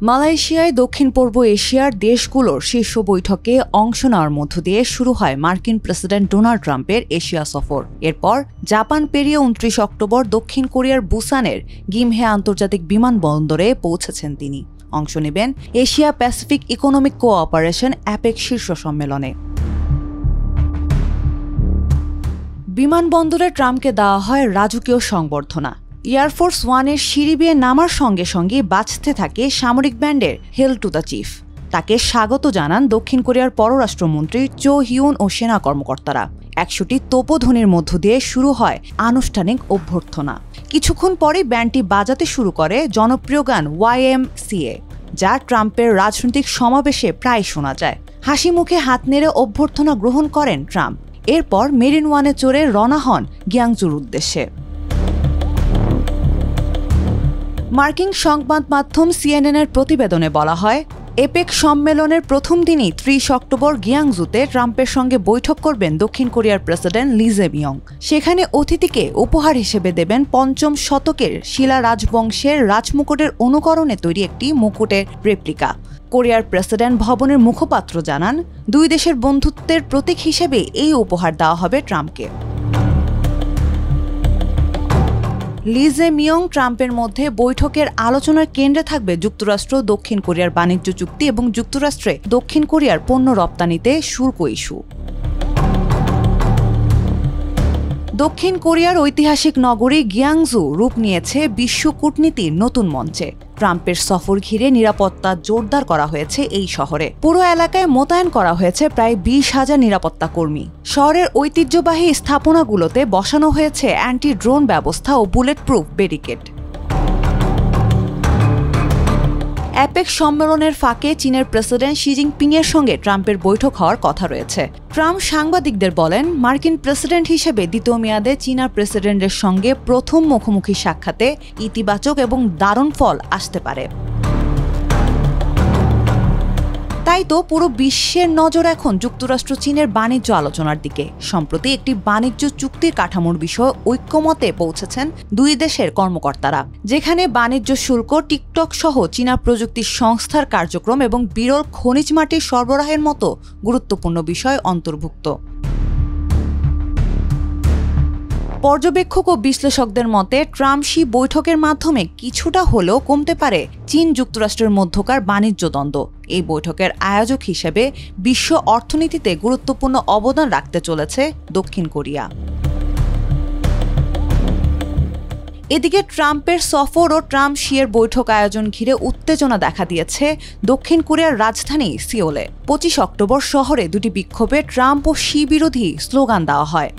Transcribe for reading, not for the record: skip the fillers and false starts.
মালয়েশিয়ায় দক্ষিণ পূর্ব এশিয়ার দেশগুলোর শীর্ষ বৈঠকে অংশ নেওয়ার মধ্য দিয়ে শুরু হয় মার্কিন প্রেসিডেন্ট ডোনাল্ড ট্রাম্পের এশিয়া সফর। এরপর জাপান পেরিয়ে ২৯ অক্টোবর দক্ষিণ কোরিয়ার বুসানের গিমহে আন্তর্জাতিক বিমানবন্দরে পৌঁছেছেন তিনি। অংশ নেবেন Asia Pacific economic cooperation APEC শীর্ষ সম্মেলনে। বিমানবন্দরে ট্রাম্পকে দেওয়া হয় রাজকীয় সংবর্ধনা। এয়ারফোর্স ওয়ানের সিঁড়ি বেয়ে নামার সঙ্গে সঙ্গে বাজতে থাকে সামরিক ব্যান্ডের হেল টু দ্য চিফ। তাকে স্বাগত জানান দক্ষিণ কোরিয়ার পররাষ্ট্রমন্ত্রী চো হিউন ও সেনা কর্মকর্তারা। ১০০টি তোপধ্বনির মধ্য দিয়ে শুরু হয় আনুষ্ঠানিক অভ্যর্থনা। কিছুক্ষণ পরেই ব্যান্ডটি বাজাতে শুরু করে জনপ্রিয় গান YMCA, যা ট্রাম্পের রাজনৈতিক সমাবেশে প্রায় শোনা যায়। হাসি মুখে হাত নেড়ে অভ্যর্থনা গ্রহণ করেন ট্রাম্প। এরপর মেরিন ওয়ানে চড়ে রওনা হন গ্যাংজুর উদ্দেশ্যে। মার্কিন সংবাদ মাধ্যম CNN-এর প্রতিবেদনে বলা হয়, এপেক সম্মেলনের প্রথম দিনই ৩০ অক্টোবর গিয়াংজুতে ট্রাম্পের সঙ্গে বৈঠক করবেন দক্ষিণ কোরিয়ার প্রেসিডেন্ট লি জে-মিয়ং। সেখানে অতিথিকে উপহার হিসেবে দেবেন পঞ্চম শতকের শিলা রাজবংশের রাজমুকুটের অনুকরণে তৈরি একটি মুকুটের রেপ্লিকা। কোরিয়ার প্রেসিডেন্ট ভবনের মুখপাত্র জানান, দুই দেশের বন্ধুত্বের প্রতীক হিসেবে এই উপহার দেওয়া হবে ট্রাম্পকে। লি জে-মিয়ং ট্রাম্পের মধ্যে বৈঠকের আলোচনার কেন্দ্রে থাকবে যুক্তরাষ্ট্র দক্ষিণ কোরিয়ার বাণিজ্য চুক্তি এবং যুক্তরাষ্ট্রে দক্ষিণ কোরিয়ার পণ্য রপ্তানিতে শুল্ক ইস্যু। দক্ষিণ কোরিয়ার ঐতিহাসিক নগরী গিয়াংজু রূপ নিয়েছে বিশ্ব কূটনীতির নতুন মঞ্চে। ট্রাম্পের সফর ঘিরে নিরাপত্তা জোরদার করা হয়েছে এই শহরে। পুরো এলাকায় মোতায়েন করা হয়েছে প্রায় ২০,০০০ নিরাপত্তা কর্মী। শহরের ঐতিহ্যবাহী স্থাপনাগুলোতে বসানো হয়েছে অ্যান্টি ড্রোন ব্যবস্থা ও বুলেট প্রুফ ব্যারিকেড। অ্যাপেক সম্মেলনের ফাঁকে চীনের প্রেসিডেন্ট শি জিনপিংয়ের সঙ্গে ট্রাম্পের বৈঠক হওয়ার কথা রয়েছে। ট্রাম্প সাংবাদিকদের বলেন, মার্কিন প্রেসিডেন্ট হিসেবে দ্বিতীয় মেয়াদে চীনা প্রেসিডেন্টের সঙ্গে প্রথম মুখোমুখি সাক্ষাতে ইতিবাচক এবং দারুণ ফল আসতে পারে। তাই তো পুরো বিশ্বের নজর এখন যুক্তরাষ্ট্র চীনের বাণিজ্য আলোচনার দিকে। সম্প্রতি একটি বাণিজ্য চুক্তির কাঠামোর বিষয়ে ঐক্যমতে পৌঁছেছেন দুই দেশের কর্মকর্তারা, যেখানে বাণিজ্য শুল্ক, টিকটক সহ চীনা প্রযুক্তি সংস্থার কার্যক্রম এবং বিরল খনিজ মাটির সরবরাহের মতো গুরুত্বপূর্ণ বিষয় অন্তর্ভুক্ত। পর্যবেক্ষক ও বিশ্লেষকদের মতে ট্রাম্প-শি বৈঠকের মাধ্যমে কিছুটা হলেও কমতে পারে চীন যুক্তরাষ্ট্রের মধ্যকার বাণিজ্য দ্বন্দ্ব। এই বৈঠকের আয়োজক হিসেবে বিশ্ব অর্থনীতিতে গুরুত্বপূর্ণ অবদান রাখতে চলেছে দক্ষিণ কোরিয়া। এদিকে ট্রাম্পের সফর ও ট্রাম্প-শি-এর বৈঠক আয়োজন ঘিরে উত্তেজনা দেখা দিয়েছে দক্ষিণ কোরিয়ার রাজধানী সিওলে। ২৫ অক্টোবর শহরে দুটি বিক্ষোভে ট্রাম্প ও শি বিরোধী স্লোগান দেওয়া হয়।